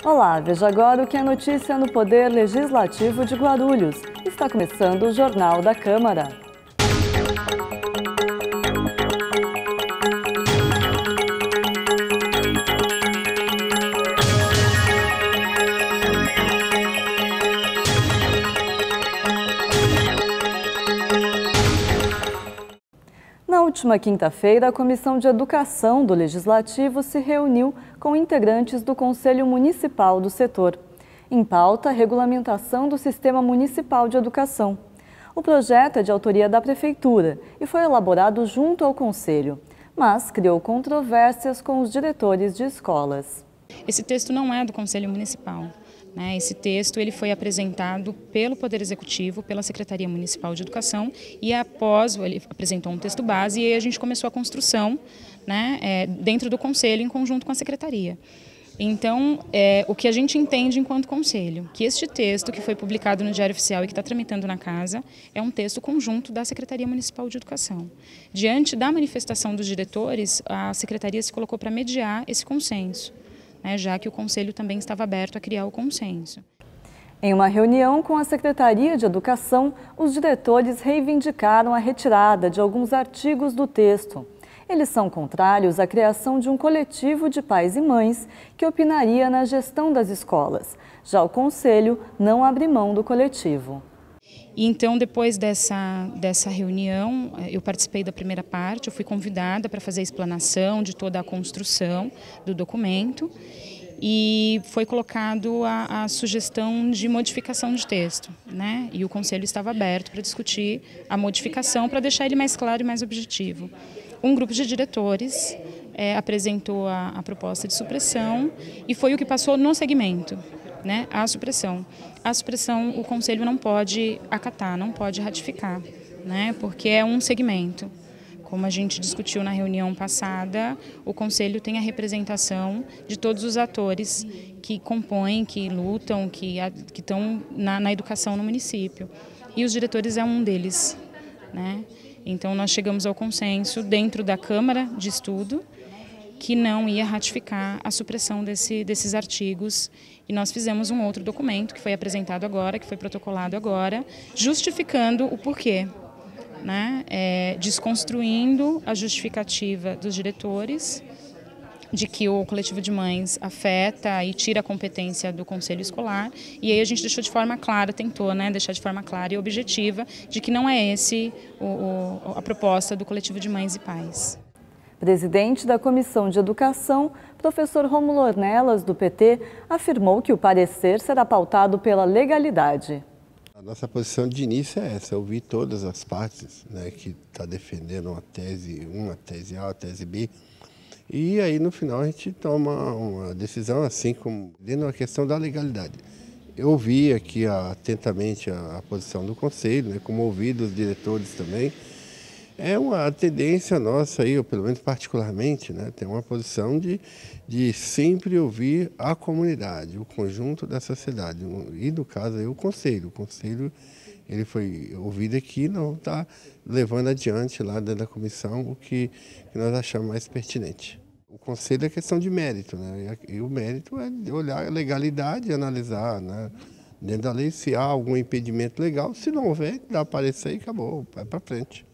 Olá, veja agora o que é notícia no Poder Legislativo de Guarulhos. Está começando o Jornal da Câmara. Na última quinta-feira, a Comissão de Educação do Legislativo se reuniu com integrantes do Conselho Municipal do setor. Em pauta, a regulamentação do Sistema Municipal de Educação. O projeto é de autoria da Prefeitura e foi elaborado junto ao Conselho, mas criou controvérsias com os diretores de escolas. Esse texto não é do Conselho Municipal. Esse texto ele foi apresentado pelo Poder Executivo, pela Secretaria Municipal de Educação, e após ele apresentou um texto base e aí a gente começou a construção dentro do Conselho em conjunto com a Secretaria. Então, o que a gente entende enquanto Conselho, que este texto que foi publicado no Diário Oficial e que está tramitando na Casa, é um texto conjunto da Secretaria Municipal de Educação. Diante da manifestação dos diretores, a Secretaria se colocou para mediar esse consenso, já que o Conselho também estava aberto a criar o consenso. Em uma reunião com a Secretaria de Educação, os diretores reivindicaram a retirada de alguns artigos do texto. Eles são contrários à criação de um coletivo de pais e mães que opinaria na gestão das escolas. Já o Conselho não abre mão do coletivo. Então, depois dessa reunião, eu participei da primeira parte, eu fui convidada para fazer a explanação de toda a construção do documento e foi colocado a sugestão de modificação de texto, E o Conselho estava aberto para discutir a modificação, para deixar ele mais claro e mais objetivo. Um grupo de diretores apresentou a proposta de supressão e foi o que passou no segmento. A supressão. A supressão o Conselho não pode acatar, não pode ratificar, porque é um segmento. Como a gente discutiu na reunião passada, o Conselho tem a representação de todos os atores que compõem, que lutam, que estão na educação no município. E os diretores é um deles. Então nós chegamos ao consenso dentro da Câmara de Estudo que não ia ratificar a supressão desses artigos e nós fizemos um outro documento que foi apresentado agora, que foi protocolado agora, justificando o porquê, desconstruindo a justificativa dos diretores de que o coletivo de mães afeta e tira a competência do conselho escolar e aí a gente deixou de forma clara, tentou deixar de forma clara e objetiva de que não é esse a proposta do coletivo de mães e pais. Presidente da Comissão de Educação, professor Rômulo Ornelas, do PT, afirmou que o parecer será pautado pela legalidade. A nossa posição de início é essa, ouvir todas as partes que estão defendendo uma tese A, uma tese B, e aí no final a gente toma uma decisão assim como dentro da questão da legalidade. Eu ouvi aqui atentamente a posição do Conselho, como ouvi dos diretores também. É uma tendência nossa aí, ou pelo menos particularmente, tem uma posição de sempre ouvir a comunidade, o conjunto da sociedade. E no caso aí o Conselho. O Conselho ele foi ouvido aqui, não está levando adiante lá dentro da comissão o que nós achamos mais pertinente. O Conselho é questão de mérito, e o mérito é olhar a legalidade, analisar, dentro da lei se há algum impedimento legal, se não houver, dá parecer e acabou, vai para frente.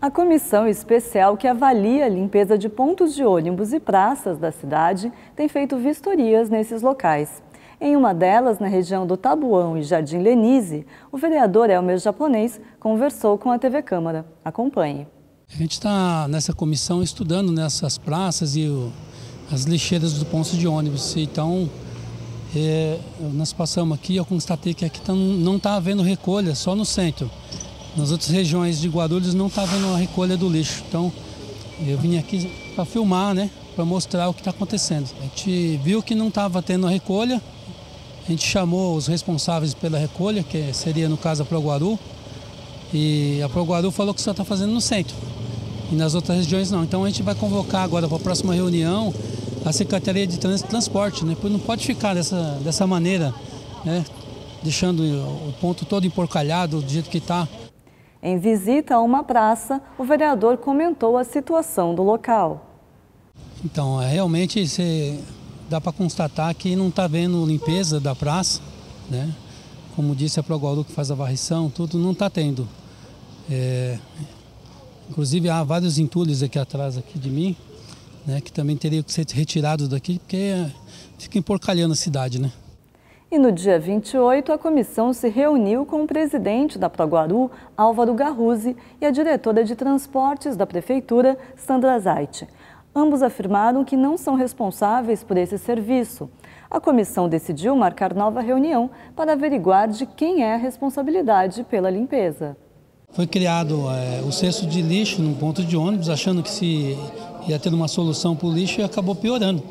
A comissão especial que avalia a limpeza de pontos de ônibus e praças da cidade tem feito vistorias nesses locais. Em uma delas, na região do Tabuão e Jardim Lenise, o vereador Elmer Japonês conversou com a TV Câmara. Acompanhe. A gente está nessa comissão estudando nessas praças e as lixeiras dos pontos de ônibus. Então, nós passamos aqui, eu constatei que aqui não está havendo recolha, só no centro. Nas outras regiões de Guarulhos não está havendo a recolha do lixo. Então, eu vim aqui para filmar, para mostrar o que está acontecendo. A gente viu que não estava tendo a recolha, a gente chamou os responsáveis pela recolha, que seria no caso a Proguaru, e a Proguaru falou que só está fazendo no centro, e nas outras regiões não. Então a gente vai convocar agora para a próxima reunião a Secretaria de Trânsito e Transporte, porque não pode ficar dessa maneira, deixando o ponto todo emporcalhado do jeito que está. Em visita a uma praça, o vereador comentou a situação do local. Então, realmente, dá para constatar que não está havendo limpeza da praça, né? Como disse a Proguaru, que faz a varrição, tudo não está tendo. Inclusive há vários entulhos aqui atrás aqui de mim, né? Que também teriam que ser retirados daqui, porque fica emporcalhando a cidade, né? E no dia 28, a comissão se reuniu com o presidente da Proguaru, Álvaro Garruzzi, e a diretora de transportes da prefeitura, Sandra Zait. Ambos afirmaram que não são responsáveis por esse serviço. A comissão decidiu marcar nova reunião para averiguar de quem é a responsabilidade pela limpeza. Foi criado o cesto de lixo no ponto de ônibus, achando que se ia ter uma solução para o lixo, e acabou piorando.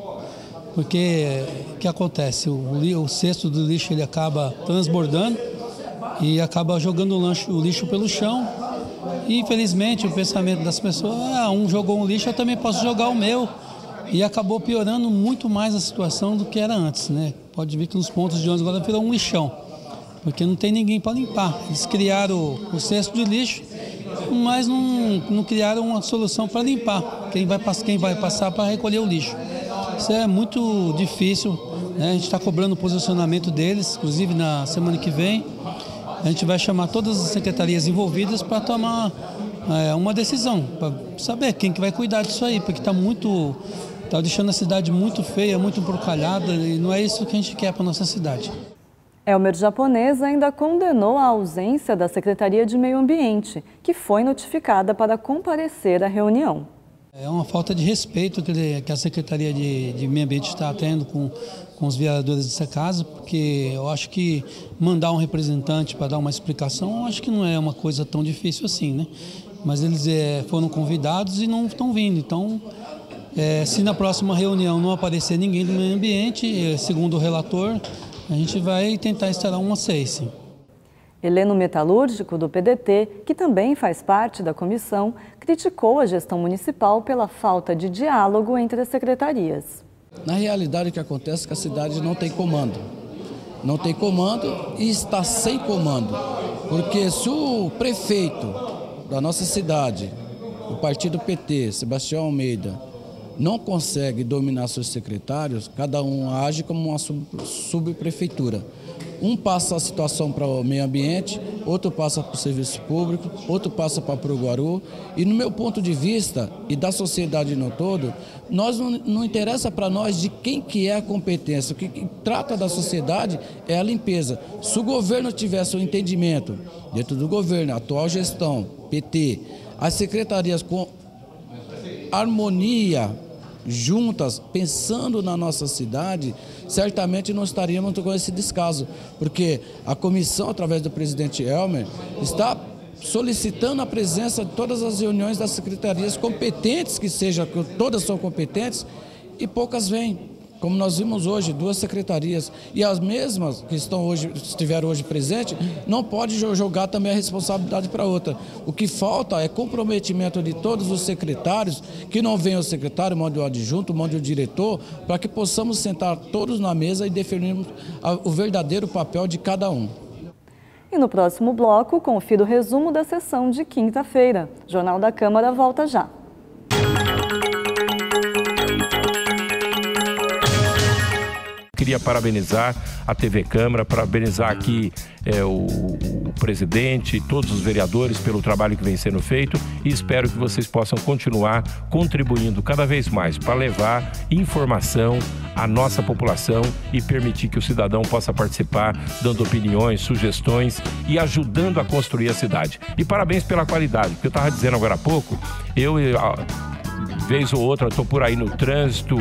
Porque o que acontece? O cesto do lixo ele acaba transbordando e acaba jogando o lixo pelo chão. E infelizmente o pensamento das pessoas, um jogou um lixo, eu também posso jogar o meu. E acabou piorando muito mais a situação do que era antes, né? Pode ver que nos pontos de ônibus agora virou um lixão, porque não tem ninguém para limpar. Eles criaram o cesto de lixo, mas não criaram uma solução para limpar. Quem vai passar para recolher o lixo. Isso é muito difícil, né? A gente está cobrando o posicionamento deles, inclusive na semana que vem. A gente vai chamar todas as secretarias envolvidas para tomar uma decisão, para saber quem que vai cuidar disso aí, porque está deixando a cidade muito feia, muito emporcalhada, e não é isso que a gente quer para a nossa cidade. Elmer Japonês ainda condenou a ausência da Secretaria de Meio Ambiente, que foi notificada para comparecer à reunião. É uma falta de respeito que a Secretaria de Meio Ambiente está tendo com os vereadores dessa casa, porque eu acho que mandar um representante para dar uma explicação, eu acho que não é uma coisa tão difícil assim, né? Mas eles foram convidados e não estão vindo. Então, se na próxima reunião não aparecer ninguém do meio ambiente, segundo o relator, a gente vai tentar instalar uma CEICE. Heleno Metalúrgico, do PDT, que também faz parte da comissão, criticou a gestão municipal pela falta de diálogo entre as secretarias. Na realidade, o que acontece é que a cidade não tem comando. Não tem comando e está sem comando. Porque se o prefeito da nossa cidade, o partido PT, Sebastião Almeida, não consegue dominar seus secretários, cada um age como uma subprefeitura. Um passa a situação para o meio ambiente, outro passa para o serviço público, outro passa para o Proguaru. E no meu ponto de vista, e da sociedade no todo, não interessa para nós de quem que é a competência. O que trata da sociedade é a limpeza. Se o governo tivesse um entendimento, dentro do governo, a atual gestão, PT, as secretarias com harmonia, juntas, pensando na nossa cidade, certamente não estaríamos com esse descaso, porque a comissão, através do presidente Elmer, está solicitando a presença de todas as reuniões das secretarias competentes, que todas são competentes, e poucas vêm. Como nós vimos hoje, 2 secretarias, e as mesmas que estiveram hoje presentes, não pode jogar também a responsabilidade para outra. O que falta é comprometimento de todos os secretários, que não venha o secretário, mande o adjunto, mande o diretor, para que possamos sentar todos na mesa e definirmos o verdadeiro papel de cada um. E no próximo bloco, confira o resumo da sessão de quinta-feira. O Jornal da Câmara volta já. Queria parabenizar a TV Câmara, parabenizar aqui o presidente e todos os vereadores pelo trabalho que vem sendo feito, e espero que vocês possam continuar contribuindo cada vez mais para levar informação à nossa população e permitir que o cidadão possa participar, dando opiniões, sugestões e ajudando a construir a cidade. E parabéns pela qualidade, porque eu estava dizendo agora há pouco, vez ou outra estou por aí no trânsito,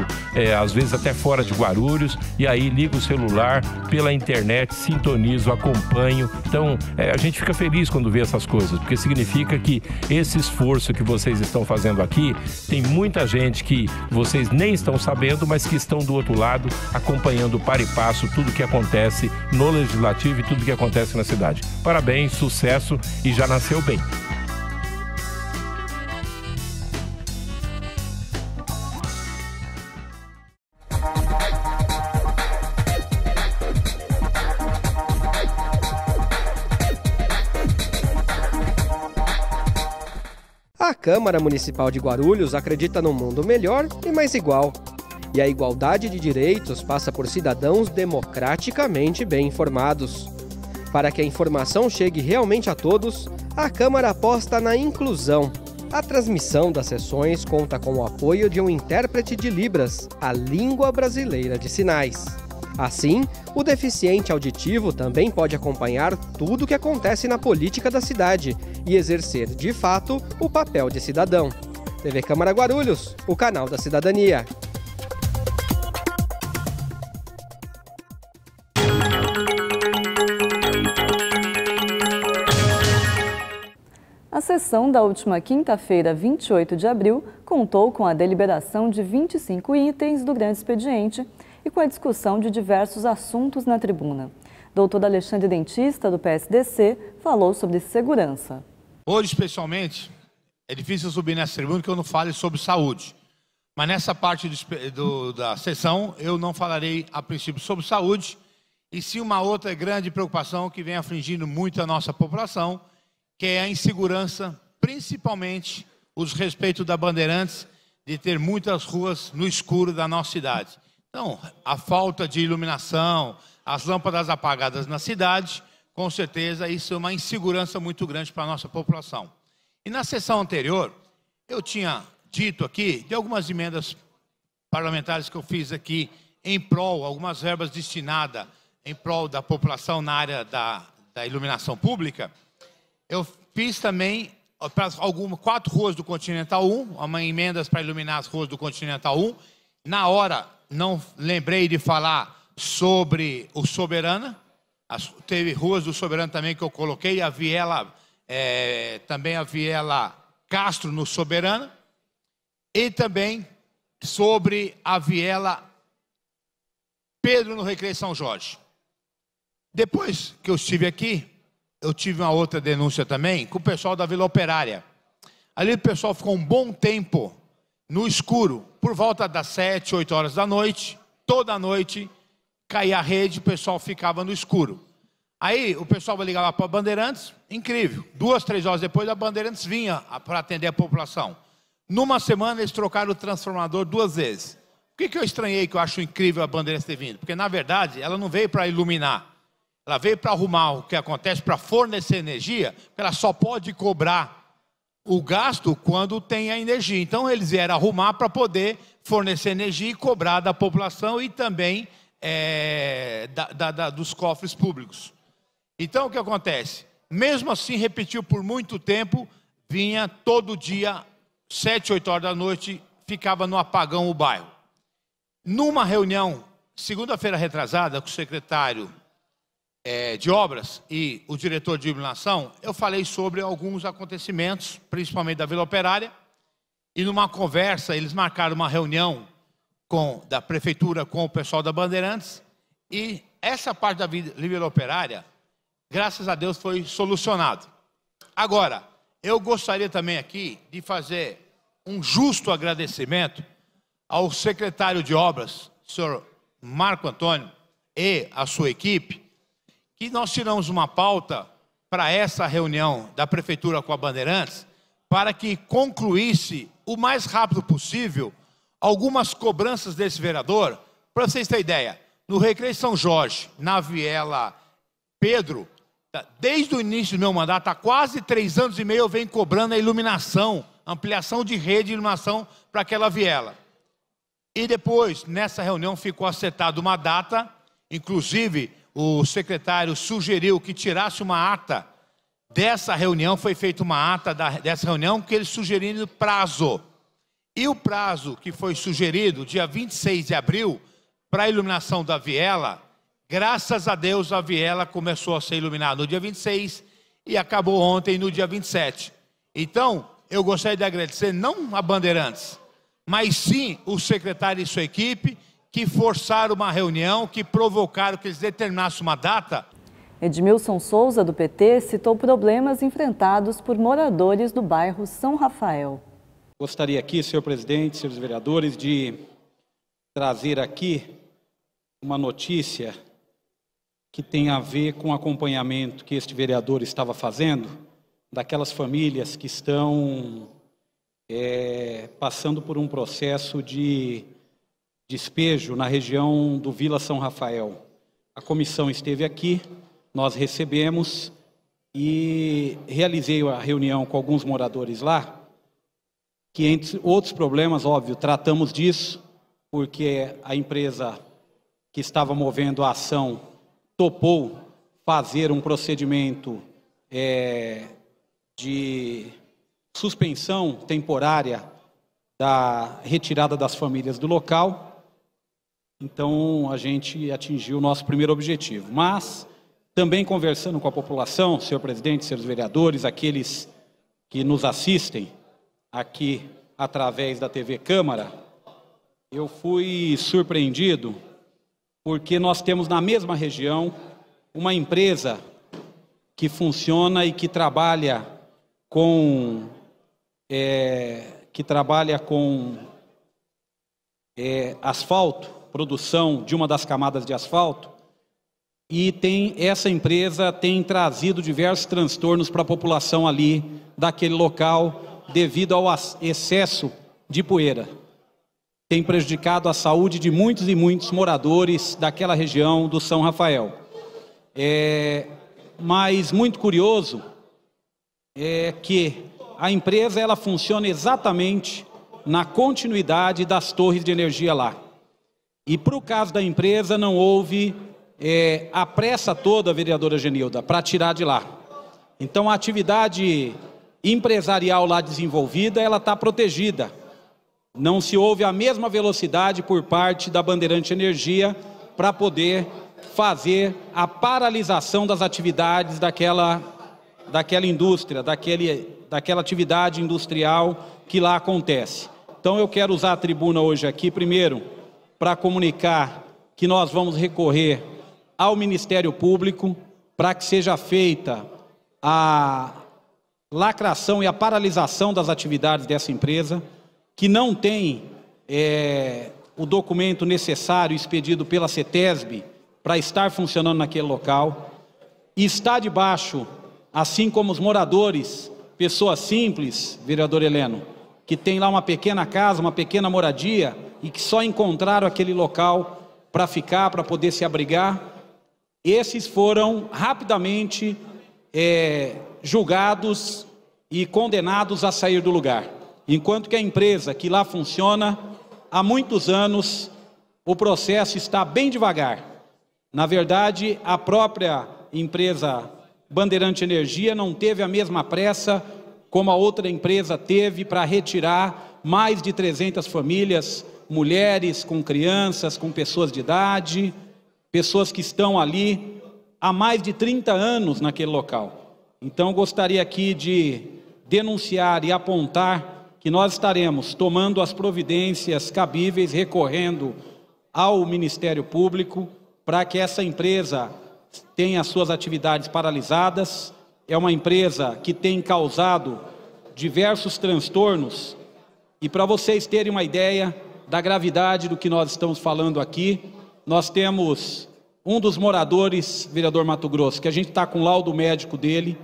às vezes até fora de Guarulhos, e aí ligo o celular pela internet, sintonizo, acompanho. Então a gente fica feliz quando vê essas coisas, porque significa que esse esforço que vocês estão fazendo aqui, tem muita gente que vocês nem estão sabendo, mas que estão do outro lado acompanhando par e passo tudo que acontece no Legislativo e tudo que acontece na cidade. Parabéns, sucesso, e já nasceu bem. A Câmara Municipal de Guarulhos acredita num mundo melhor e mais igual. E a igualdade de direitos passa por cidadãos democraticamente bem informados. Para que a informação chegue realmente a todos, a Câmara aposta na inclusão. A transmissão das sessões conta com o apoio de um intérprete de Libras, a língua brasileira de sinais. Assim, o deficiente auditivo também pode acompanhar tudo o que acontece na política da cidade e exercer, de fato, o papel de cidadão. TV Câmara Guarulhos, o canal da cidadania. A sessão da última quinta-feira, 28 de abril, contou com a deliberação de 25 itens do grande expediente e com a discussão de diversos assuntos na tribuna. Doutor Alexandre Dentista, do PSDC, falou sobre segurança. Hoje, especialmente, é difícil subir nessa tribuna que eu não fale sobre saúde. Mas nessa parte da sessão, eu não falarei, a princípio, sobre saúde, e sim uma outra grande preocupação que vem afligindo muito a nossa população, que é a insegurança, principalmente o desrespeito da Bandeirantes de ter muitas ruas no escuro da nossa cidade. Então, a falta de iluminação, as lâmpadas apagadas na cidade, com certeza isso é uma insegurança muito grande para a nossa população. E na sessão anterior, eu tinha dito aqui de algumas emendas parlamentares que eu fiz aqui em prol, algumas verbas destinadas em prol da população na área da iluminação pública. Eu fiz também para 4 ruas do Continental 1, emendas para iluminar as ruas do Continental 1. Na hora, não lembrei de falar sobre o Soberana. Teve ruas do Soberana também que eu coloquei, a Viela, também a Viela Castro no Soberana. E também sobre a Viela Pedro no Recreio São Jorge. Depois que eu estive aqui, eu tive uma outra denúncia também com o pessoal da Vila Operária. Ali o pessoal ficou um bom tempo no escuro, por volta das 7, 8 horas da noite, toda noite, caía a rede, o pessoal ficava no escuro. Aí o pessoal ligava para a Bandeirantes, incrível, 2, 3 horas depois a Bandeirantes vinha para atender a população. Numa semana eles trocaram o transformador 2 vezes. Por que eu estranhei, que eu acho incrível a Bandeirantes ter vindo? Porque na verdade ela não veio para iluminar. Ela veio para arrumar o que acontece, para fornecer energia, porque ela só pode cobrar o gasto quando tem a energia. Então, eles vieram arrumar para poder fornecer energia e cobrar da população e também dos cofres públicos. Então, o que acontece? Mesmo assim, repetiu por muito tempo, vinha todo dia, 7, 8 horas da noite, ficava no apagão o bairro. Numa reunião, segunda-feira retrasada, com o secretário de obras e o diretor de iluminação, eu falei sobre alguns acontecimentos, principalmente da Vila Operária, e numa conversa eles marcaram uma reunião da prefeitura com o pessoal da Bandeirantes, e essa parte da Vila Operária, graças a Deus, foi solucionado. Agora, eu gostaria também aqui de fazer um justo agradecimento ao secretário de obras, senhor Marco Antônio, e a sua equipe, que nós tiramos uma pauta para essa reunião da Prefeitura com a Bandeirantes, para que concluísse o mais rápido possível algumas cobranças desse vereador. Para vocês terem ideia, no Recreio São Jorge, na Viela Pedro, desde o início do meu mandato, há quase 3 anos e meio, eu venho cobrando a iluminação, ampliação de rede de iluminação para aquela viela. E depois, nessa reunião, ficou acertada uma data, inclusive o secretário sugeriu que tirasse uma ata dessa reunião, foi feita uma ata dessa reunião, que ele sugerindo prazo. E o prazo que foi sugerido, dia 26 de abril, para a iluminação da viela, graças a Deus a viela começou a ser iluminada no dia 26 e acabou ontem no dia 27. Então, eu gostaria de agradecer não a Bandeirantes, mas sim o secretário e sua equipe, que forçaram uma reunião, que provocaram que eles determinassem uma data. Edmilson Souza, do PT, citou problemas enfrentados por moradores do bairro São Rafael. Gostaria aqui, senhor presidente, senhores vereadores, de trazer aqui uma notícia que tem a ver com o acompanhamento que este vereador estava fazendo daquelas famílias que estão passando por um processo de despejo na região do Vila São Rafael. A comissão esteve aqui, nós recebemos e realizei a reunião com alguns moradores lá, que entre outros problemas, óbvio, tratamos disso, porque a empresa que estava movendo a ação topou fazer um procedimento de suspensão temporária da retirada das famílias do local. Então, a gente atingiu o nosso primeiro objetivo. Mas, também conversando com a população, senhor presidente, senhores vereadores, aqueles que nos assistem aqui através da TV Câmara, eu fui surpreendido porque nós temos na mesma região uma empresa que funciona e que trabalha com asfalto, produção de uma das camadas de asfalto, e essa empresa tem trazido diversos transtornos para a população ali daquele local devido ao excesso de poeira. Tem prejudicado a saúde de muitos e muitos moradores daquela região do São Rafael. Mas muito curioso é que a empresa ela funciona exatamente na continuidade das torres de energia lá. E para o caso da empresa não houve a pressa toda, vereadora Genilda, para tirar de lá. Então a atividade empresarial lá desenvolvida, ela está protegida. Não se houve a mesma velocidade por parte da Bandeirante Energia para poder fazer a paralisação das atividades daquela indústria, daquela atividade industrial que lá acontece. Então eu quero usar a tribuna hoje aqui, primeiro, para comunicar que nós vamos recorrer ao Ministério Público para que seja feita a lacração e a paralisação das atividades dessa empresa, que não tem o documento necessário expedido pela CETESB para estar funcionando naquele local, e está debaixo, assim como os moradores, pessoas simples, vereador Heleno, que tem lá uma pequena casa, uma pequena moradia, e que só encontraram aquele local para ficar, para poder se abrigar. Esses foram rapidamente julgados e condenados a sair do lugar. Enquanto que a empresa que lá funciona, há muitos anos, o processo está bem devagar. Na verdade, a própria empresa Bandeirante Energia não teve a mesma pressa como a outra empresa teve para retirar mais de 300 famílias, mulheres com crianças, com pessoas de idade, pessoas que estão ali há mais de 30 anos naquele local. Então, gostaria aqui de denunciar e apontar que nós estaremos tomando as providências cabíveis, recorrendo ao Ministério Público, para que essa empresa tenha suas atividades paralisadas. É uma empresa que tem causado diversos transtornos, e para vocês terem uma ideia da gravidade do que nós estamos falando aqui, nós temos um dos moradores, vereador Mato Grosso, que a gente está com o laudo médico dele,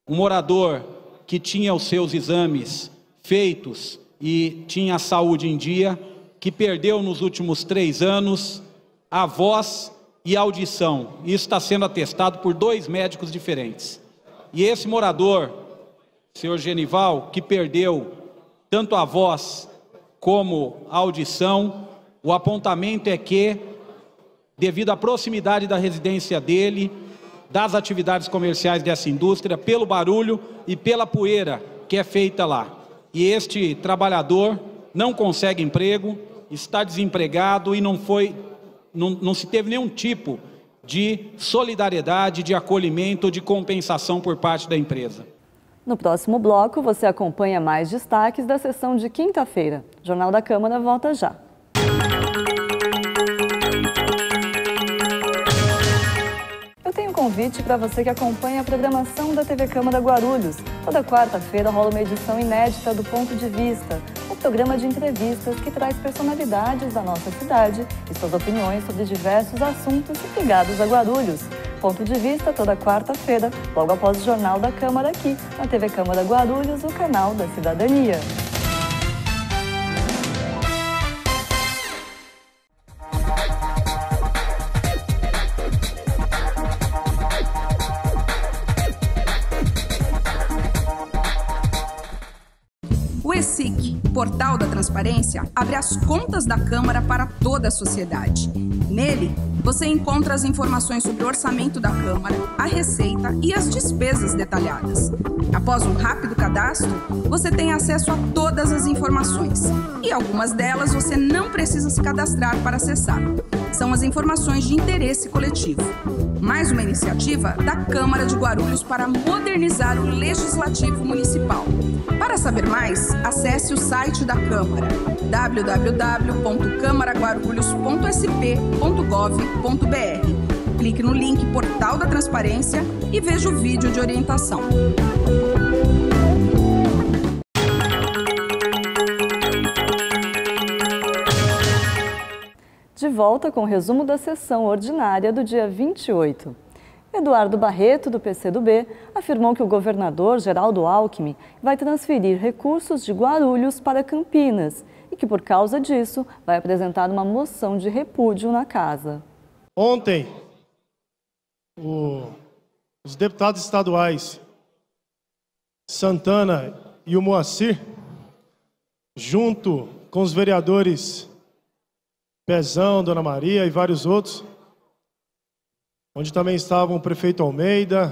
um morador que tinha os seus exames feitos e tinha a saúde em dia, que perdeu nos últimos 3 anos a voz e a audição. Isso está sendo atestado por 2 médicos diferentes. E esse morador, senhor Genival, que perdeu tanto a voz como a audição, o apontamento é que, devido à proximidade da residência dele, das atividades comerciais dessa indústria, pelo barulho e pela poeira que é feita lá. E este trabalhador não consegue emprego, está desempregado e não se teve nenhum tipo de solidariedade, de acolhimento, de compensação por parte da empresa. No próximo bloco, você acompanha mais destaques da sessão de quinta-feira. O Jornal da Câmara volta já. Eu tenho um convite para você que acompanha a programação da TV Câmara Guarulhos. Toda quarta-feira rola uma edição inédita do Ponto de Vista, um programa de entrevistas que traz personalidades da nossa cidade e suas opiniões sobre diversos assuntos ligados a Guarulhos. Ponto de Vista toda quarta-feira, logo após o Jornal da Câmara aqui, na TV Câmara Guarulhos, o canal da cidadania. Portal da Transparência abre as contas da Câmara para toda a sociedade. Nele, você encontra as informações sobre o orçamento da Câmara, a receita e as despesas detalhadas. Após um rápido cadastro, você tem acesso a todas as informações. E algumas delas você não precisa se cadastrar para acessar. São as informações de interesse coletivo. Mais uma iniciativa da Câmara de Guarulhos para modernizar o Legislativo Municipal. Para saber mais, acesse o site da Câmara, www.camaraguarulhos.sp.gov.br. Clique no link Portal da Transparência e veja o vídeo de orientação. De volta com o resumo da sessão ordinária do dia 28. Eduardo Barreto, do PCdoB, afirmou que o governador Geraldo Alckmin vai transferir recursos de Guarulhos para Campinas e que, por causa disso, vai apresentar uma moção de repúdio na casa. Ontem, os deputados estaduais Santana e o Moacir, junto com os vereadores Pezão, Dona Maria e vários outros, onde também estavam o prefeito Almeida,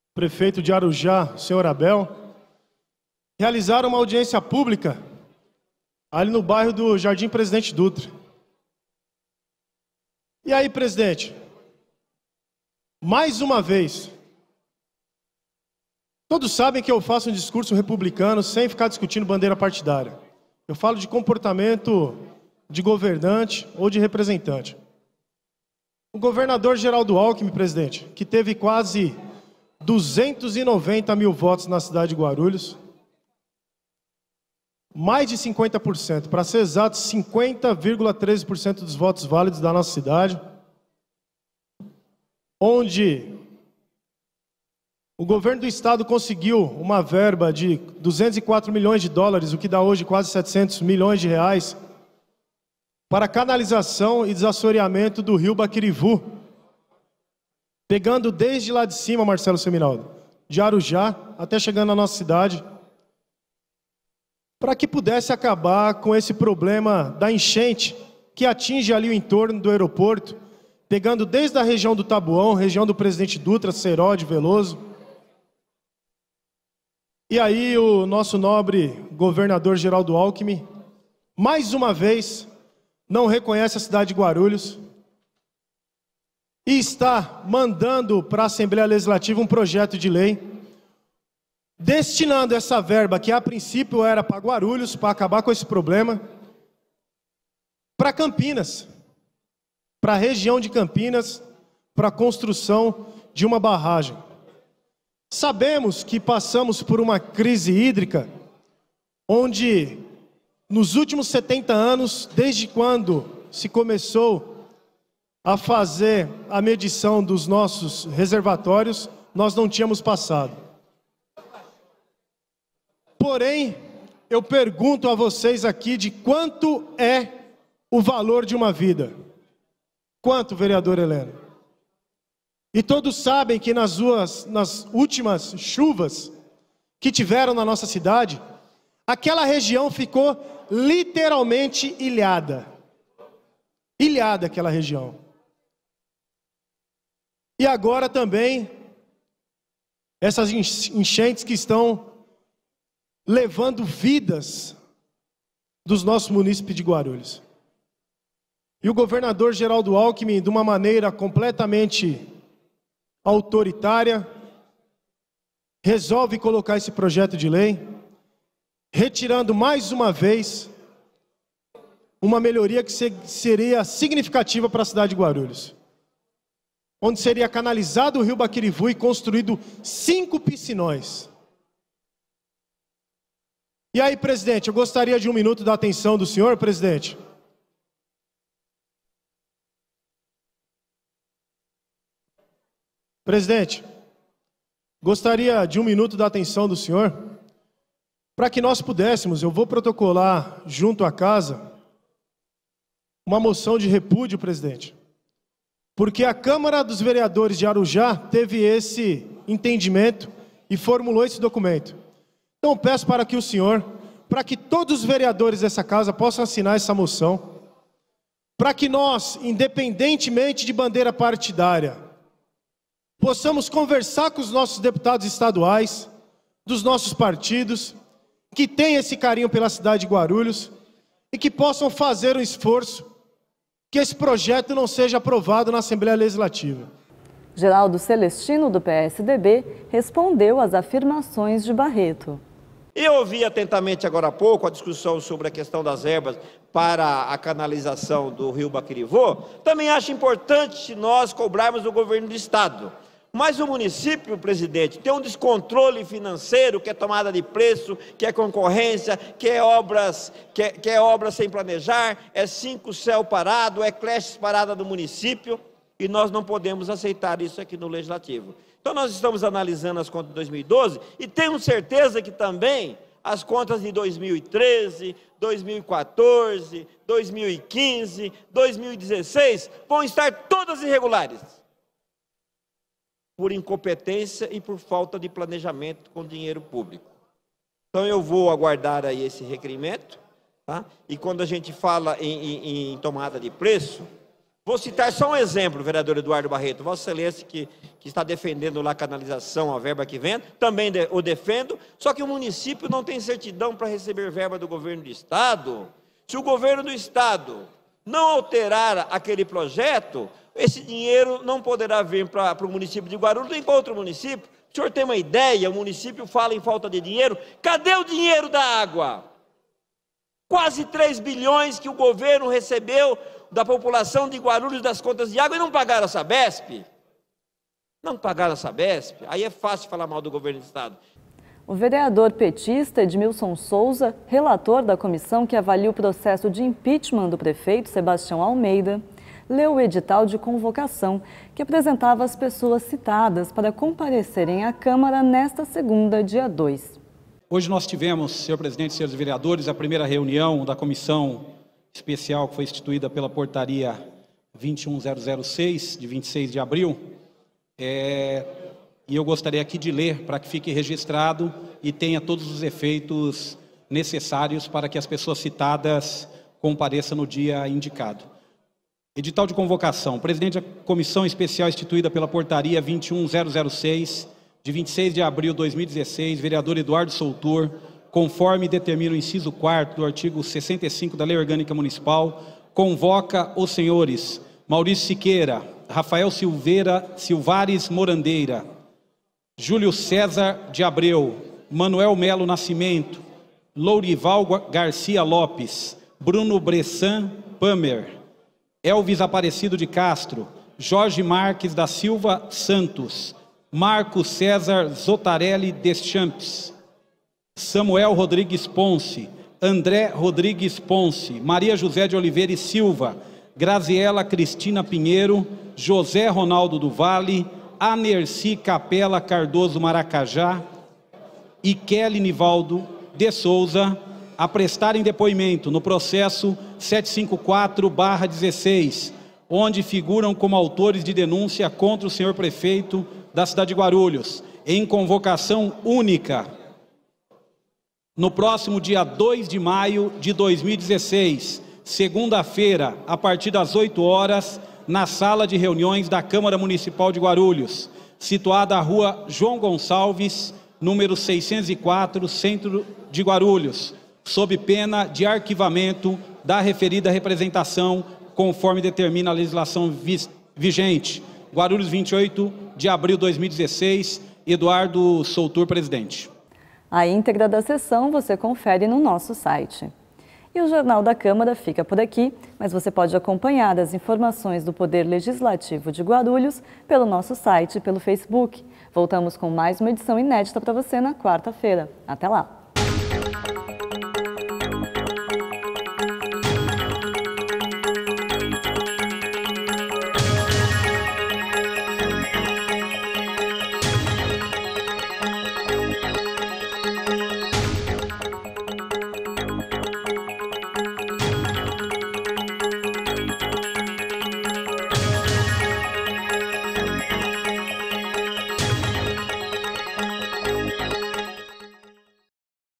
o prefeito de Arujá, o senhor Abel, realizaram uma audiência pública ali no bairro do Jardim Presidente Dutra. E aí, presidente, mais uma vez, todos sabem que eu faço um discurso republicano sem ficar discutindo bandeira partidária. Eu falo de comportamento de governante ou de representante. O governador Geraldo Alckmin, presidente, que teve quase 290 mil votos na cidade de Guarulhos, mais de 50%, para ser exato, 50,13% dos votos válidos da nossa cidade, onde o governo do estado conseguiu uma verba de 204 milhões de dólares, o que dá hoje quase 700 milhões de reais, para canalização e desassoreamento do rio Baquirivu, pegando desde lá de cima, Marcelo Seminaldo, de Arujá até chegando na nossa cidade, para que pudesse acabar com esse problema da enchente que atinge ali o entorno do aeroporto, pegando desde a região do Tabuão, região do Presidente Dutra, Serode, Veloso. E aí o nosso nobre governador Geraldo Alckmin, mais uma vez, não reconhece a cidade de Guarulhos e está mandando para a Assembleia Legislativa um projeto de lei destinando essa verba, que a princípio era para Guarulhos, para acabar com esse problema, para Campinas, para a região de Campinas, para a construção de uma barragem. Sabemos que passamos por uma crise hídrica, onde nos últimos 70 anos, desde quando se começou a fazer a medição dos nossos reservatórios, nós não tínhamos passado. Porém, eu pergunto a vocês aqui de quanto é o valor de uma vida. Quanto, vereador Heleno? E todos sabem que nas últimas chuvas que tiveram na nossa cidade, aquela região ficou literalmente ilhada. Ilhada aquela região. E agora também, essas enchentes que estão levando vidas dos nossos munícipes de Guarulhos. E o governador Geraldo Alckmin, de uma maneira completamente autoritária, resolve colocar esse projeto de lei, retirando mais uma vez uma melhoria que seria significativa para a cidade de Guarulhos, onde seria canalizado o rio Baquirivu e construído 5 piscinões. E aí, presidente, eu gostaria de 1 minuto da atenção do senhor, presidente. Presidente, gostaria de 1 minuto da atenção do senhor, para que nós pudéssemos, eu vou protocolar junto à casa, uma moção de repúdio, presidente, porque a Câmara dos Vereadores de Arujá teve esse entendimento e formulou esse documento. Então peço para que o senhor, para que todos os vereadores dessa casa possam assinar essa moção, para que nós, independentemente de bandeira partidária, possamos conversar com os nossos deputados estaduais, dos nossos partidos, que têm esse carinho pela cidade de Guarulhos e que possam fazer um esforço que esse projeto não seja aprovado na Assembleia Legislativa. Geraldo Celestino, do PSDB, respondeu às afirmações de Barreto. Eu ouvi atentamente agora há pouco a discussão sobre a questão das verbas para a canalização do Rio Baquirivô. Também acho importante nós cobrarmos do governo do estado. Mas o município, presidente, tem um descontrole financeiro, que é tomada de preço, que é concorrência, que é obras sem planejar, é 5 céu parado, é creches parada do município, e nós não podemos aceitar isso aqui no Legislativo. Então nós estamos analisando as contas de 2012 e tenho certeza que também as contas de 2013, 2014, 2015, 2016 vão estar todas irregulares, por incompetência e por falta de planejamento com dinheiro público. Então eu vou aguardar aí esse requerimento, tá? E quando a gente fala em tomada de preço, vou citar só um exemplo, vereador Eduardo Barreto, Vossa Excelência que está defendendo lá a canalização, a verba que vem, também o defendo, só que o município não tem certidão para receber verba do governo do estado. Se o governo do estado não alterar aquele projeto, esse dinheiro não poderá vir para o município de Guarulhos nem para outro município. O senhor tem uma ideia, o município fala em falta de dinheiro, cadê o dinheiro da água? Quase 3 bilhões que o governo recebeu da população de Guarulhos das contas de água e não pagaram a Sabesp? Não pagaram a Sabesp? Aí é fácil falar mal do governo do estado. O vereador petista Edmilson Souza, relator da comissão que avalia o processo de impeachment do prefeito Sebastião Almeida, leu o edital de convocação que apresentava as pessoas citadas para comparecerem à Câmara nesta segunda, dia 2. Hoje nós tivemos, senhor presidente e senhores vereadores, a primeira reunião da comissão especial que foi instituída pela portaria 21006, de 26 de abril. E eu gostaria aqui de ler para que fique registrado e tenha todos os efeitos necessários para que as pessoas citadas compareçam no dia indicado. Edital de convocação. Presidente da comissão especial instituída pela portaria 21006, de 26 de abril de 2016, vereador Eduardo Soutor, conforme determina o inciso 4º do artigo 65 da Lei Orgânica Municipal, convoca os senhores Maurício Siqueira, Rafael Silvares Morandeira, Júlio César de Abreu, Manuel Melo Nascimento, Lourival Garcia Lopes, Bruno Bressan Pamer, Elvis Aparecido de Castro, Jorge Marques da Silva Santos, Marco César Zotarelli Deschamps, Samuel Rodrigues Ponce, André Rodrigues Ponce, Maria José de Oliveira e Silva, Graziela Cristina Pinheiro, José Ronaldo do Vale, Anerci Capela Cardoso Maracajá e Kelly Nivaldo de Souza, a prestarem depoimento no processo 754/16, onde figuram como autores de denúncia contra o senhor prefeito da cidade de Guarulhos, em convocação única, no próximo dia 2 de maio de 2016, segunda-feira, a partir das 8 horas, na sala de reuniões da Câmara Municipal de Guarulhos, situada à rua João Gonçalves, número 604, centro de Guarulhos, sob pena de arquivamento da referida representação, conforme determina a legislação vigente. Guarulhos, 28 de abril de 2016, Eduardo Soutor, presidente. A íntegra da sessão você confere no nosso site. E o Jornal da Câmara fica por aqui, mas você pode acompanhar as informações do Poder Legislativo de Guarulhos pelo nosso site e pelo Facebook. Voltamos com mais uma edição inédita para você na quarta-feira. Até lá!